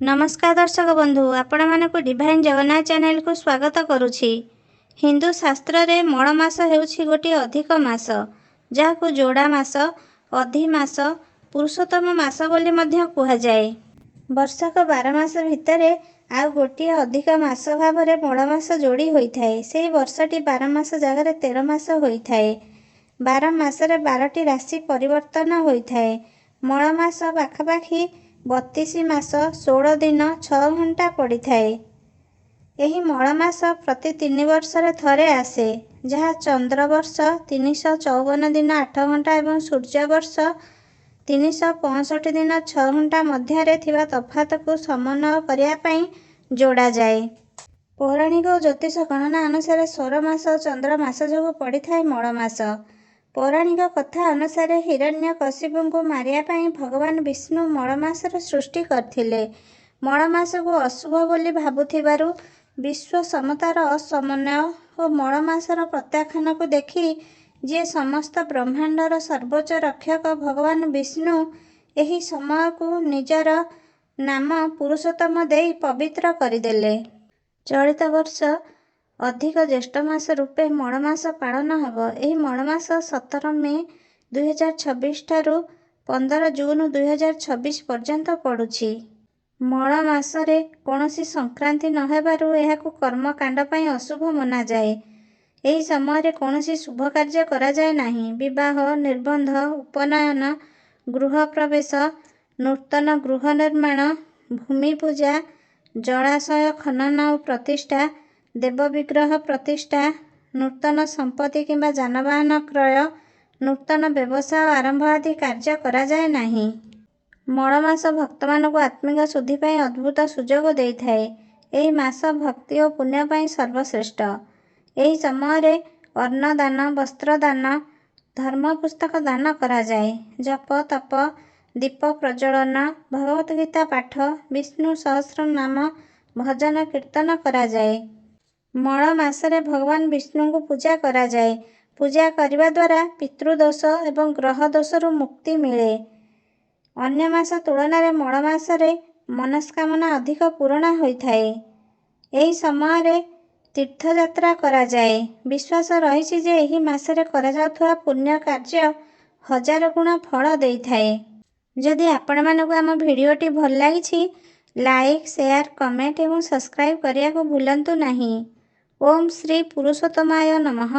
नमस्कार दर्शक बंधु, आपण मानक डिवाइन जगन्नाथ चैनल को स्वागत करुछि। हिंदू शास्त्र रे मळ मास हेउछि गोटे अधिक मास, जाहाकु जोड़ा मास, अधि मास, पुरुषोत्तम मास बोली मध्य कुहा जाए। वर्षक 12 मास भितरे आउ गोटे अधिक मास भाव में मळ मास जोड़ी होइथाए। सेही वर्षटी 12 मास जगह 13 मास होइथाए। 12 मासरे 12टी राशि परिवर्तन होइथाए। मळ मास पाखापाखि 32 मास 16 दिन 6 घंटा पड़ी थाए। यही मळ मास प्रति 3 वर्षरे थरे आसे, जहाँ चंद्र वर्ष 354 दिन 8 घंटा एवं सूर्य वर्ष 365 दिन 6 घंटा मध्य थिबा तफात को समन्वय करिया पई जोड़ा जाए। पौराणिक और ज्योतिष गणना अनुसार 16 मास चंद्र मास जोगु पड़ी थाए मळ मास। पौराणिक कथा अनुसार हिरण्यकशिपु को मारिया पई भगवान विष्णु मळ मासर सृष्टि करथिले। मळ मास को अशुभ बोली भाबुथिबारु विश्व समतार असमन्वय और मळ मासर प्रत्याख्यान को देखि जे समस्त ब्रह्मांडर सर्वोच्च रक्षक भगवान विष्णु एही समय को निजर नाम पुरुषोत्तम देई पवित्र करदेले। चलित वर्ष अधिक ज्येष्ठ मास रूपे मळ मास पालन हब। एही मळ मास 17 मे 2026 ठारू 15 जून 2026 पर्यंत पड़ुछि। मळ मासरे कौनसी संक्रांति न हेबारु एहाकु कर्मकांड पई अशुभ मना जाए। एही समय कौनसी शुभ कार्य करा जाए नाही। विवाह, निर्बंध, उपनयन, गृह प्रवेश, नूतन गृह निर्माण, भूमि पूजा, जलाशय खनन और प्रतिष्ठा, देव विग्रह प्रतिष्ठा, नूतन संपत्ति किंबा जानवाहन क्रय, नूतन व्यवसाय आरंभ आदि कार्य करा जाए नाही। मळ मास भक्त मानक आत्मिक शुद्धि पई अद्भुत सुजोग देइथाए। एही मास भक्ति और पुण्य पई सर्वश्रेष्ठ। एही समय अन्न दान, वस्त्र दान, धर्म पुस्तक दान करा जाए। जप तप, दीप प्रज्वलन, भगवत गीता पाठ, विष्णु सहस्र नाम भजन कीर्तन करा जाए। मळ मासरे भगवान विष्णु को पूजा करा जाए। पूजा करने द्वारा पितृदोष एवं ग्रह दोषरु मुक्ति मिले। अन्य मास तुलना रे मळ मासरे मनस्कामना अधिक पूर्ण होइथाए। एही समय तीर्थयात्रा करा जाए। विश्वास रहिछि जे एही मासरे करा जाउथुवा पुण्य कार्य 1000 गुण फल देइथाए। जदि आपण मानकु आम भिडियोटी भल लागिछि, लाइक, शेयर, कमेंट एवं सब्सक्राइब करिया को भूलंतु नाही। ओम श्री पुरुषोत्तमाय नमः।